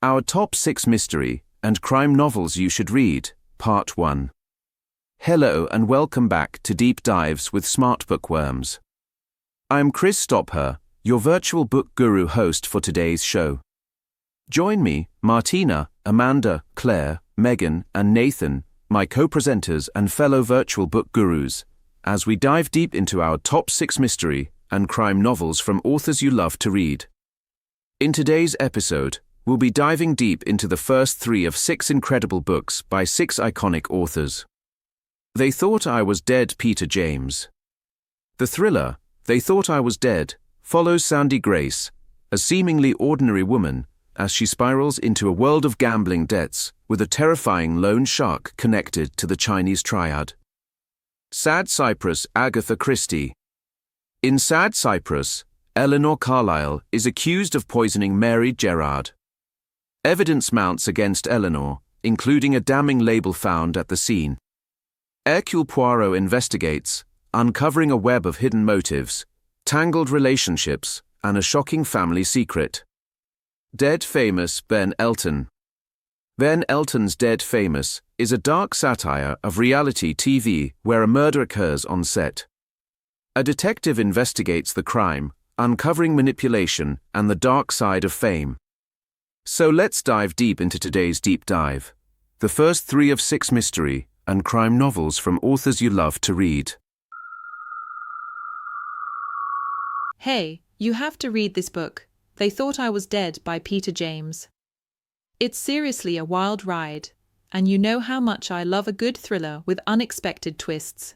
Our Top 6 Mystery and Crime Novels You Should Read, Part 1. Hello and welcome back to Deep Dives with Smart Bookworms. I'm Chris Stopher, your virtual book guru host for today's show. Join me, Martina, Amanda, Claire, Megan, and Nathan, my co-presenters and fellow virtual book gurus, as we dive deep into our top 6 mystery and crime novels from authors you love to read. In today's episode, we'll be diving deep into the first 3 of 6 incredible books by 6 iconic authors. They Thought I Was Dead, Peter James. The thriller, They Thought I Was Dead, follows Sandy Grace, a seemingly ordinary woman, as she spirals into a world of gambling debts with a terrifying loan shark connected to the Chinese triad. Sad Cypress, Agatha Christie. In Sad Cypress, Eleanor Carlyle is accused of poisoning Mary Gerard. Evidence mounts against Eleanor, including a damning label found at the scene. Hercule Poirot investigates, uncovering a web of hidden motives, tangled relationships, and a shocking family secret. Dead Famous, Ben Elton. Ben Elton's Dead Famous is a dark satire of reality TV where a murder occurs on set. A detective investigates the crime, uncovering manipulation and the dark side of fame. So let's dive deep into today's deep dive. The first 3 of 6 mystery and crime novels from authors you love to read. Hey, you have to read this book, They Thought I Was Dead by Peter James. It's seriously a wild ride, and you know how much I love a good thriller with unexpected twists.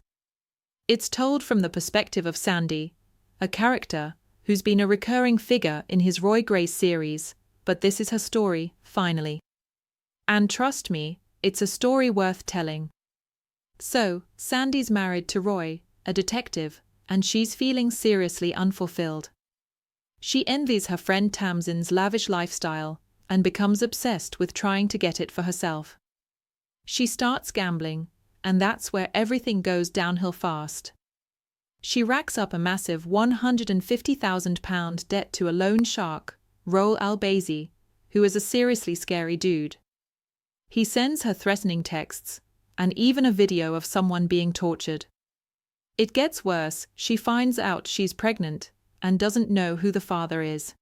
It's told from the perspective of Sandy, a character who's been a recurring figure in his Roy Grace series, but this is her story, finally. And trust me, it's a story worth telling. So, Sandy's married to Roy, a detective, and she's feeling seriously unfulfilled. She envies her friend Tamsin's lavish lifestyle and becomes obsessed with trying to get it for herself. She starts gambling, and that's where everything goes downhill fast. She racks up a massive £150,000 debt to a loan shark, Roel Albazi, who is a seriously scary dude. He sends her threatening texts, and even a video of someone being tortured. It gets worse, she finds out she's pregnant, and doesn't know who the father is.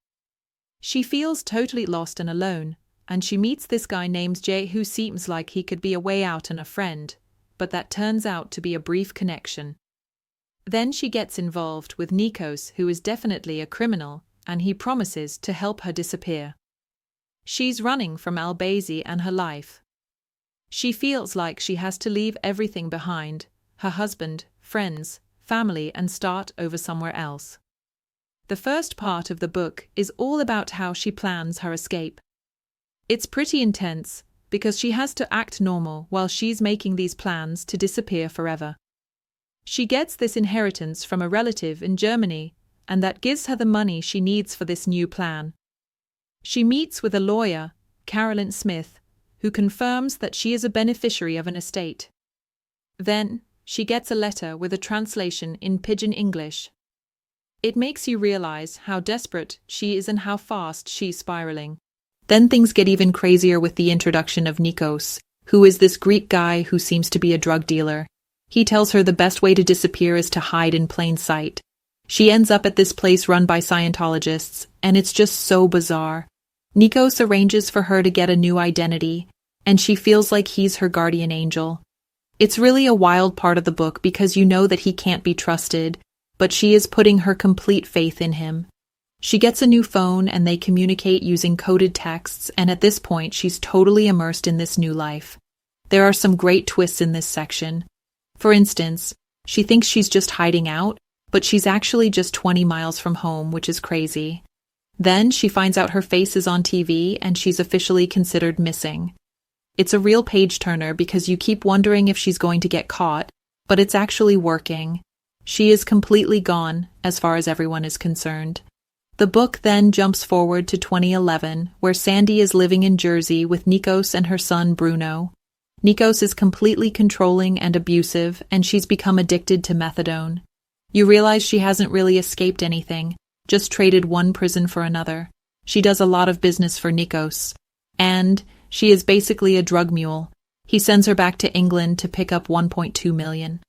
She feels totally lost and alone, and she meets this guy named Jay who seems like he could be a way out and a friend, but that turns out to be a brief connection. Then she gets involved with Nikos, who is definitely a criminal, and he promises to help her disappear. She's running from Albazi and her life. She feels like she has to leave everything behind, her husband, friends, family, and start over somewhere else. The first part of the book is all about how she plans her escape. It's pretty intense, because she has to act normal while she's making these plans to disappear forever. She gets this inheritance from a relative in Germany, and that gives her the money she needs for this new plan. She meets with a lawyer, Carolyn Smith, who confirms that she is a beneficiary of an estate. Then, she gets a letter with a translation in Pidgin English. It makes you realize how desperate she is and how fast she's spiraling. Then things get even crazier with the introduction of Nikos, who is this Greek guy who seems to be a drug dealer. He tells her the best way to disappear is to hide in plain sight. She ends up at this place run by Scientologists, and it's just so bizarre. Nikos arranges for her to get a new identity, and she feels like he's her guardian angel. It's really a wild part of the book because you know that he can't be trusted, but she is putting her complete faith in him. She gets a new phone and they communicate using coded texts, and at this point she's totally immersed in this new life. There are some great twists in this section. For instance, she thinks she's just hiding out, but she's actually just 20 miles from home, which is crazy. Then she finds out her face is on TV and she's officially considered missing. It's a real page-turner because you keep wondering if she's going to get caught, but it's actually working. She is completely gone, as far as everyone is concerned. The book then jumps forward to 2011, where Sandy is living in Jersey with Nikos and her son Bruno. Nikos is completely controlling and abusive, and she's become addicted to methadone. You realize she hasn't really escaped anything, just traded one prison for another. She does a lot of business for Nikos. And she is basically a drug mule. He sends her back to England to pick up 1.2 million.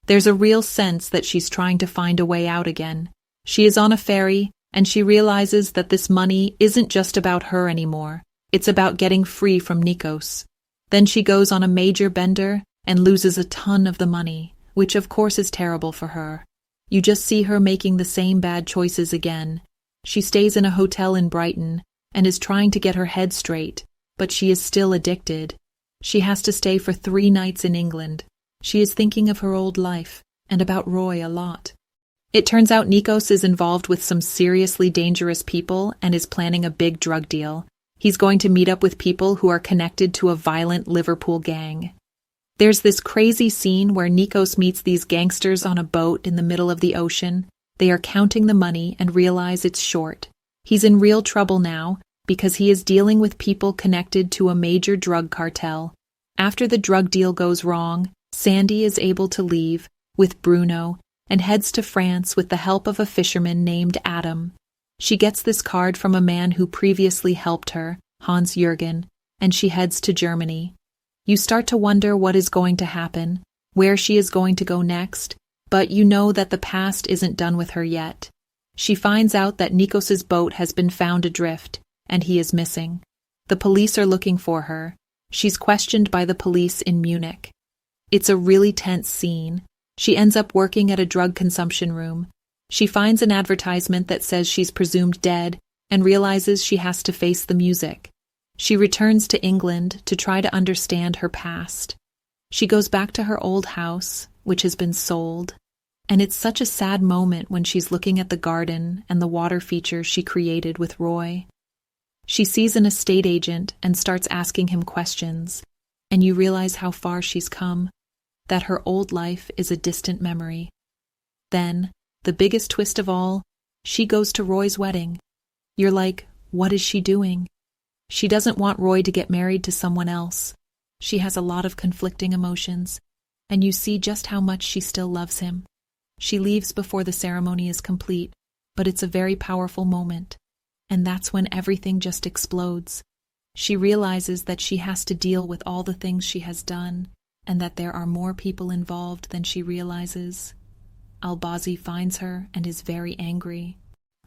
There's a real sense that she's trying to find a way out again. She is on a ferry, and she realizes that this money isn't just about her anymore. It's about getting free from Nikos. Then she goes on a major bender and loses a ton of the money, which of course is terrible for her. You just see her making the same bad choices again. She stays in a hotel in Brighton and is trying to get her head straight, but she is still addicted. She has to stay for 3 nights in England. She is thinking of her old life and about Roy a lot. It turns out Nikos is involved with some seriously dangerous people and is planning a big drug deal. He's going to meet up with people who are connected to a violent Liverpool gang. There's this crazy scene where Nikos meets these gangsters on a boat in the middle of the ocean. They are counting the money and realize it's short. He's in real trouble now because he is dealing with people connected to a major drug cartel. After the drug deal goes wrong, Sandy is able to leave with Bruno and heads to France with the help of a fisherman named Adam. She gets this card from a man who previously helped her, Hans-Jürgen, and she heads to Germany. You start to wonder what is going to happen, where she is going to go next, but you know that the past isn't done with her yet. She finds out that Nikos's boat has been found adrift, and he is missing. The police are looking for her. She's questioned by the police in Munich. It's a really tense scene. She ends up working at a drug consumption room. She finds an advertisement that says she's presumed dead and realizes she has to face the music. She returns to England to try to understand her past. She goes back to her old house, which has been sold, and it's such a sad moment when she's looking at the garden and the water feature she created with Roy. She sees an estate agent and starts asking him questions, and you realize how far she's come, that her old life is a distant memory. Then, the biggest twist of all, she goes to Roy's wedding. You're like, what is she doing? She doesn't want Roy to get married to someone else. She has a lot of conflicting emotions, and you see just how much she still loves him. She leaves before the ceremony is complete, but it's a very powerful moment, and that's when everything just explodes. She realizes that she has to deal with all the things she has done, and that there are more people involved than she realizes. Albazi finds her and is very angry.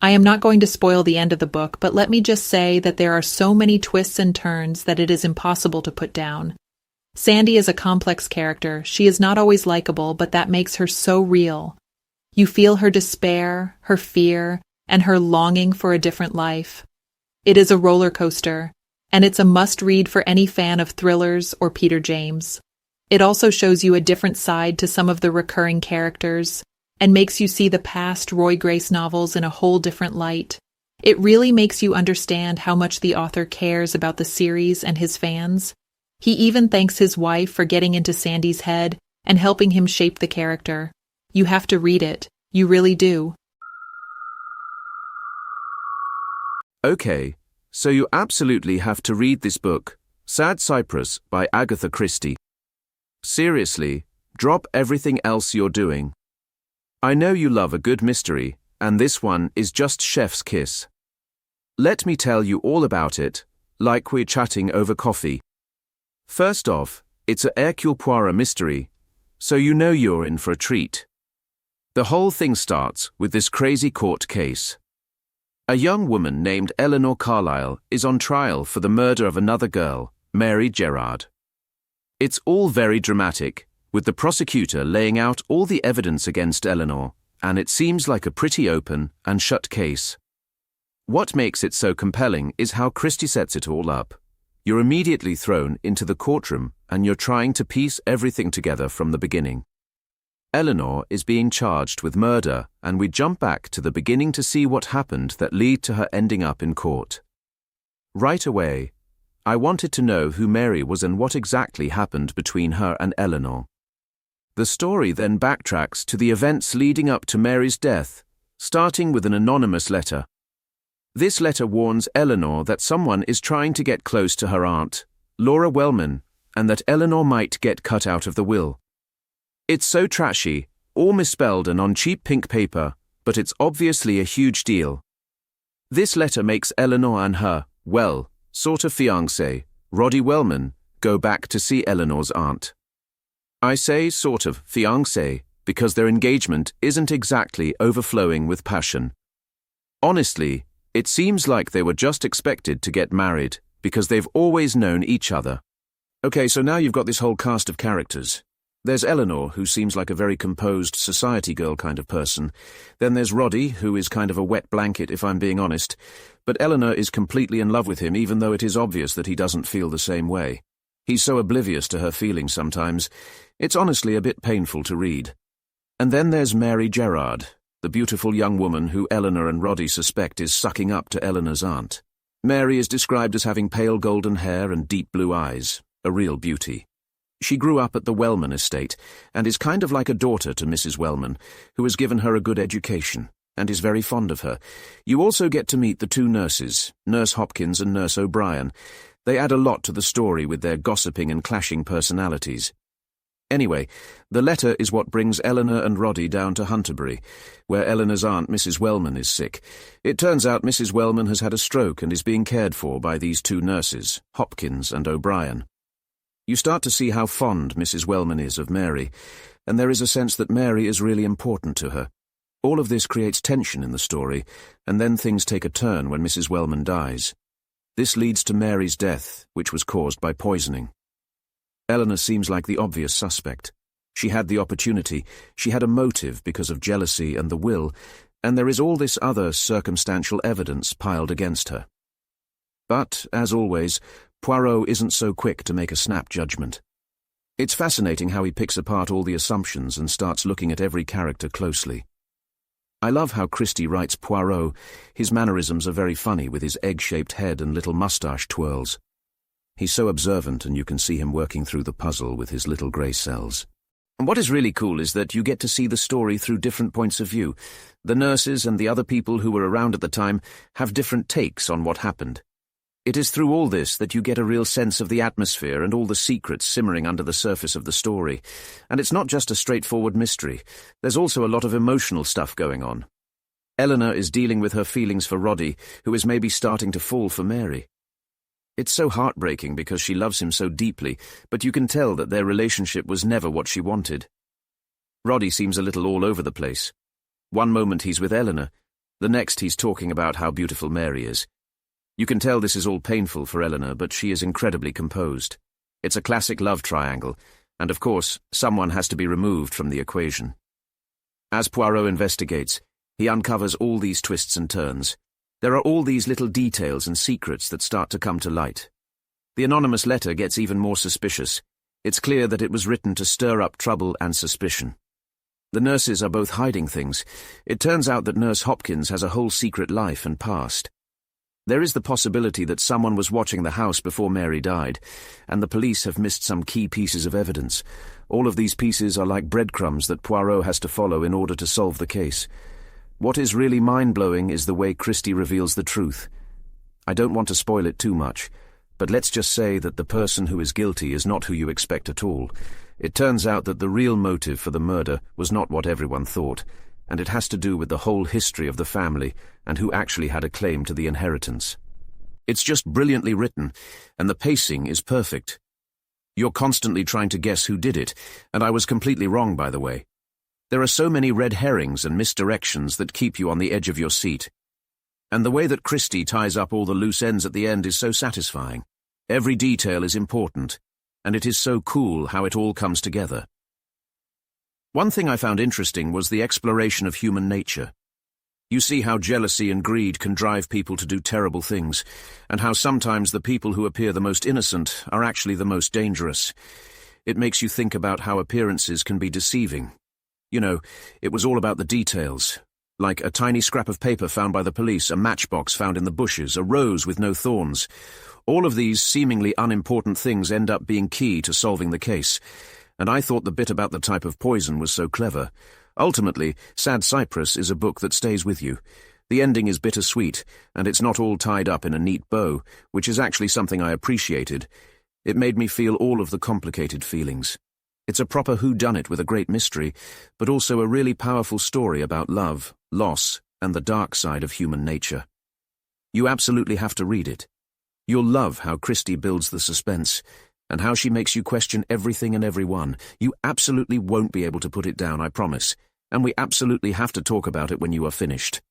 I am not going to spoil the end of the book, but let me just say that there are so many twists and turns that it is impossible to put down. Sandy is a complex character. She is not always likable, but that makes her so real. You feel her despair, her fear, and her longing for a different life. It is a roller coaster, and it's a must-read for any fan of thrillers or Peter James. It also shows you a different side to some of the recurring characters, and makes you see the past Roy Grace novels in a whole different light. It really makes you understand how much the author cares about the series and his fans. He even thanks his wife for getting into Sandy's head and helping him shape the character. You have to read it. You really do. Okay, so you absolutely have to read this book, Sad Cypress by Agatha Christie. Seriously, drop everything else you're doing. I know you love a good mystery, and this one is just chef's kiss. Let me tell you all about it, like we're chatting over coffee. First off, it's a Hercule Poirot mystery, so you know you're in for a treat. The whole thing starts with this crazy court case. A young woman named Eleanor Carlyle is on trial for the murder of another girl, Mary Gerard. It's all very dramatic, with the prosecutor laying out all the evidence against Eleanor, and it seems like a pretty open and shut case. What makes it so compelling is how Christie sets it all up. You're immediately thrown into the courtroom and you're trying to piece everything together from the beginning. Eleanor is being charged with murder, and we jump back to the beginning to see what happened that led to her ending up in court. Right away, I wanted to know who Mary was and what exactly happened between her and Eleanor. The story then backtracks to the events leading up to Mary's death, starting with an anonymous letter. This letter warns Eleanor that someone is trying to get close to her aunt, Laura Wellman, and that Eleanor might get cut out of the will. It's so trashy, all misspelled and on cheap pink paper, but it's obviously a huge deal. This letter makes Eleanor and her, well, sort of fiancé, Roddy Wellman, go back to see Eleanor's aunt. I say sort of fiancé because their engagement isn't exactly overflowing with passion. Honestly, it seems like they were just expected to get married because they've always known each other. Okay, so now you've got this whole cast of characters. There's Eleanor, who seems like a very composed society girl kind of person. Then there's Roddy, who is kind of a wet blanket if I'm being honest. But Eleanor is completely in love with him even though it is obvious that he doesn't feel the same way. He's so oblivious to her feelings sometimes. It's honestly a bit painful to read. And then there's Mary Gerard, the beautiful young woman who Eleanor and Roddy suspect is sucking up to Eleanor's aunt. Mary is described as having pale golden hair and deep blue eyes, a real beauty. She grew up at the Wellman estate and is kind of like a daughter to Mrs. Wellman, who has given her a good education and is very fond of her. You also get to meet the two nurses, Nurse Hopkins and Nurse O'Brien. They add a lot to the story with their gossiping and clashing personalities. Anyway, the letter is what brings Eleanor and Roddy down to Hunterbury, where Eleanor's aunt, Mrs. Wellman, is sick. It turns out Mrs. Wellman has had a stroke and is being cared for by these two nurses, Hopkins and O'Brien. You start to see how fond Mrs. Wellman is of Mary, and there is a sense that Mary is really important to her. All of this creates tension in the story, and then things take a turn when Mrs. Wellman dies. This leads to Mary's death, which was caused by poisoning. Eleanor seems like the obvious suspect. She had the opportunity, she had a motive because of jealousy and the will, and there is all this other circumstantial evidence piled against her. But, as always, Poirot isn't so quick to make a snap judgment. It's fascinating how he picks apart all the assumptions and starts looking at every character closely. I love how Christie writes Poirot. His mannerisms are very funny with his egg-shaped head and little moustache twirls. He's so observant and you can see him working through the puzzle with his little grey cells. And what is really cool is that you get to see the story through different points of view. The nurses and the other people who were around at the time have different takes on what happened. It is through all this that you get a real sense of the atmosphere and all the secrets simmering under the surface of the story. And it's not just a straightforward mystery. There's also a lot of emotional stuff going on. Eleanor is dealing with her feelings for Roddy, who is maybe starting to fall for Mary. It's so heartbreaking because she loves him so deeply, but you can tell that their relationship was never what she wanted. Roddy seems a little all over the place. One moment he's with Eleanor, the next he's talking about how beautiful Mary is. You can tell this is all painful for Eleanor, but she is incredibly composed. It's a classic love triangle, and of course, someone has to be removed from the equation. As Poirot investigates, he uncovers all these twists and turns. There are all these little details and secrets that start to come to light. The anonymous letter gets even more suspicious. It's clear that it was written to stir up trouble and suspicion. The nurses are both hiding things. It turns out that Nurse Hopkins has a whole secret life and past. There is the possibility that someone was watching the house before Mary died, and the police have missed some key pieces of evidence. All of these pieces are like breadcrumbs that Poirot has to follow in order to solve the case. What is really mind-blowing is the way Christie reveals the truth. I don't want to spoil it too much, but let's just say that the person who is guilty is not who you expect at all. It turns out that the real motive for the murder was not what everyone thought, and it has to do with the whole history of the family and who actually had a claim to the inheritance. It's just brilliantly written, and the pacing is perfect. You're constantly trying to guess who did it, and I was completely wrong, by the way. There are so many red herrings and misdirections that keep you on the edge of your seat. And the way that Christie ties up all the loose ends at the end is so satisfying. Every detail is important, and it is so cool how it all comes together. One thing I found interesting was the exploration of human nature. You see how jealousy and greed can drive people to do terrible things, and how sometimes the people who appear the most innocent are actually the most dangerous. It makes you think about how appearances can be deceiving. You know, it was all about the details. Like a tiny scrap of paper found by the police, a matchbox found in the bushes, a rose with no thorns. All of these seemingly unimportant things end up being key to solving the case. And I thought the bit about the type of poison was so clever. Ultimately, Sad Cypress is a book that stays with you. The ending is bittersweet, and it's not all tied up in a neat bow, which is actually something I appreciated. It made me feel all of the complicated feelings. It's a proper whodunit with a great mystery, but also a really powerful story about love, loss, and the dark side of human nature. You absolutely have to read it. You'll love how Christie builds the suspense, and how she makes you question everything and everyone. You absolutely won't be able to put it down, I promise, and we absolutely have to talk about it when you are finished.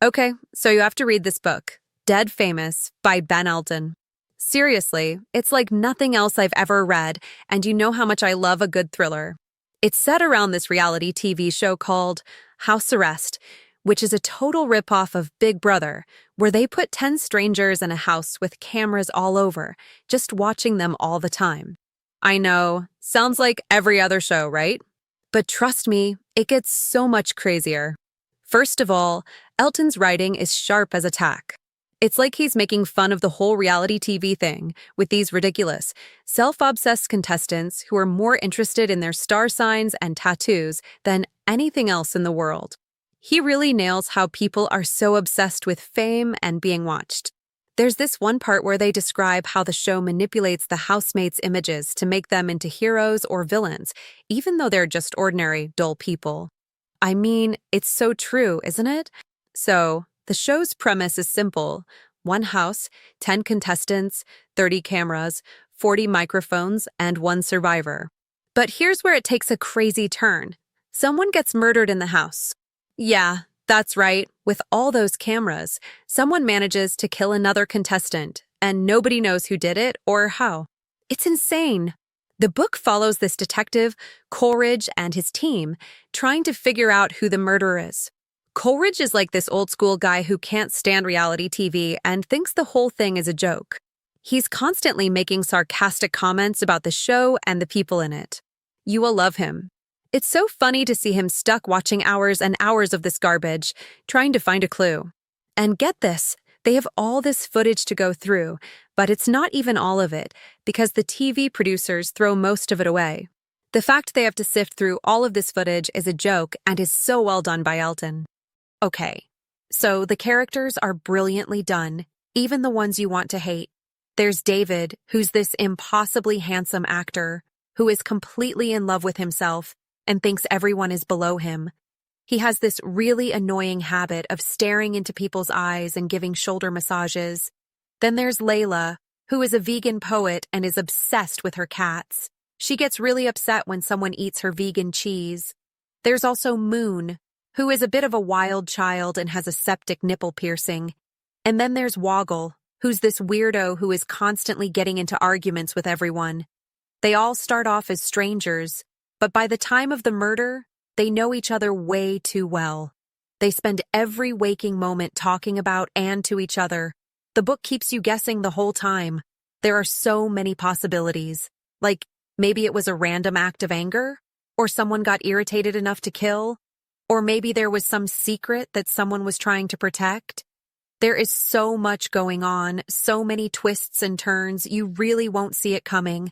Okay, so you have to read this book, Dead Famous, by Ben Elton. Seriously, it's like nothing else I've ever read, and you know how much I love a good thriller. It's set around this reality TV show called House Arrest, which is a total ripoff of Big Brother, where they put 10 strangers in a house with cameras all over, just watching them all the time. I know, sounds like every other show, right? But trust me, it gets so much crazier. First of all, Elton's writing is sharp as a tack. It's like he's making fun of the whole reality TV thing with these ridiculous, self-obsessed contestants who are more interested in their star signs and tattoos than anything else in the world. He really nails how people are so obsessed with fame and being watched. There's this one part where they describe how the show manipulates the housemates' images to make them into heroes or villains, even though they're just ordinary, dull people. I mean, it's so true, isn't it? So, the show's premise is simple. 1 house, 10 contestants, 30 cameras, 40 microphones, and 1 survivor. But here's where it takes a crazy turn. Someone gets murdered in the house. Yeah, that's right. With all those cameras, someone manages to kill another contestant, and nobody knows who did it or how. It's insane. The book follows this detective, Coleridge, and his team, trying to figure out who the murderer is. Coleridge is like this old-school guy who can't stand reality TV and thinks the whole thing is a joke. He's constantly making sarcastic comments about the show and the people in it. You will love him. It's so funny to see him stuck watching hours and hours of this garbage, trying to find a clue. And get this, they have all this footage to go through, but it's not even all of it, because the TV producers throw most of it away. The fact they have to sift through all of this footage is a joke and is so well done by Elton. Okay, so the characters are brilliantly done, even the ones you want to hate. There's David, who's this impossibly handsome actor, who is completely in love with himself and thinks everyone is below him. He has this really annoying habit of staring into people's eyes and giving shoulder massages. Then there's Layla, who is a vegan poet and is obsessed with her cats. She gets really upset when someone eats her vegan cheese. There's also Moon, who is a bit of a wild child and has a septic nipple piercing. And then there's Woggle, who's this weirdo who is constantly getting into arguments with everyone. They all start off as strangers, but by the time of the murder, they know each other way too well. They spend every waking moment talking about and to each other. The book keeps you guessing the whole time. There are so many possibilities. Like, maybe it was a random act of anger? Or someone got irritated enough to kill? Or maybe there was some secret that someone was trying to protect? There is so much going on, so many twists and turns, you really won't see it coming.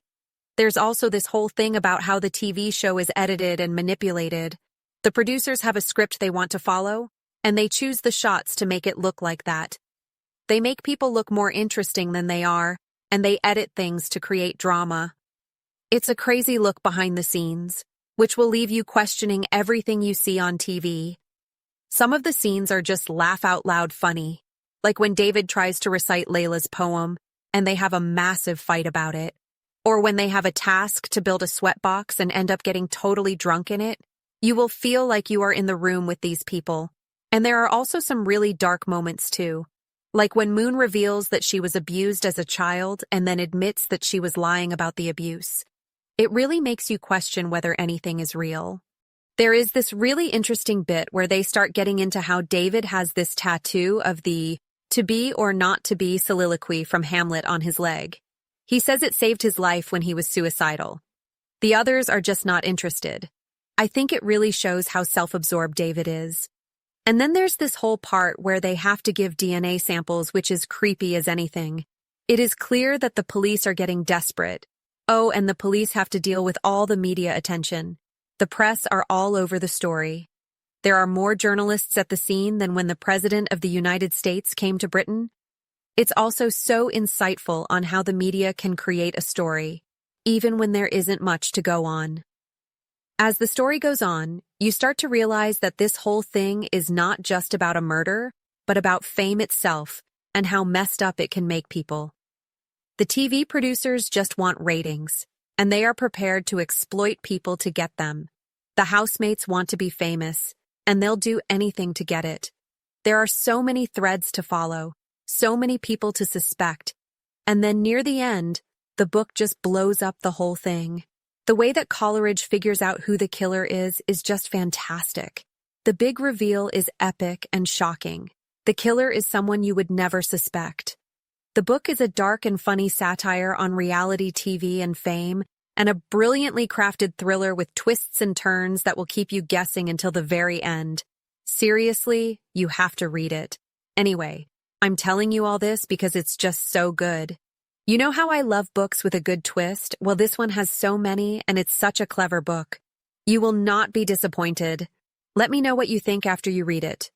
There's also this whole thing about how the TV show is edited and manipulated. The producers have a script they want to follow, and they choose the shots to make it look like that. They make people look more interesting than they are, and they edit things to create drama. It's a crazy look behind the scenes, which will leave you questioning everything you see on TV. Some of the scenes are just laugh-out-loud funny, like when David tries to recite Layla's poem, and they have a massive fight about it. Or when they have a task to build a sweatbox and end up getting totally drunk in it. You will feel like you are in the room with these people. And there are also some really dark moments too. Like when Moon reveals that she was abused as a child and then admits that she was lying about the abuse. It really makes you question whether anything is real. There is this really interesting bit where they start getting into how David has this tattoo of the to be or not to be soliloquy from Hamlet on his leg. He says it saved his life when he was suicidal. The others are just not interested. I think it really shows how self-absorbed David is. And then there's this whole part where they have to give DNA samples, which is creepy as anything. It is clear that the police are getting desperate. Oh, and the police have to deal with all the media attention. The press are all over the story. There are more journalists at the scene than when the President of the United States came to Britain. It's also so insightful on how the media can create a story, even when there isn't much to go on. As the story goes on, you start to realize that this whole thing is not just about a murder, but about fame itself and how messed up it can make people. The TV producers just want ratings, and they are prepared to exploit people to get them. The housemates want to be famous, and they'll do anything to get it. There are so many threads to follow, so many people to suspect, and then near the end, the book just blows up the whole thing. The way that Coleridge figures out who the killer is just fantastic. The big reveal is epic and shocking. The killer is someone you would never suspect. The book is a dark and funny satire on reality TV and fame, and a brilliantly crafted thriller with twists and turns that will keep you guessing until the very end. Seriously, you have to read it. Anyway, I'm telling you all this because it's just so good. You know how I love books with a good twist? Well, this one has so many, and it's such a clever book. You will not be disappointed. Let me know what you think after you read it.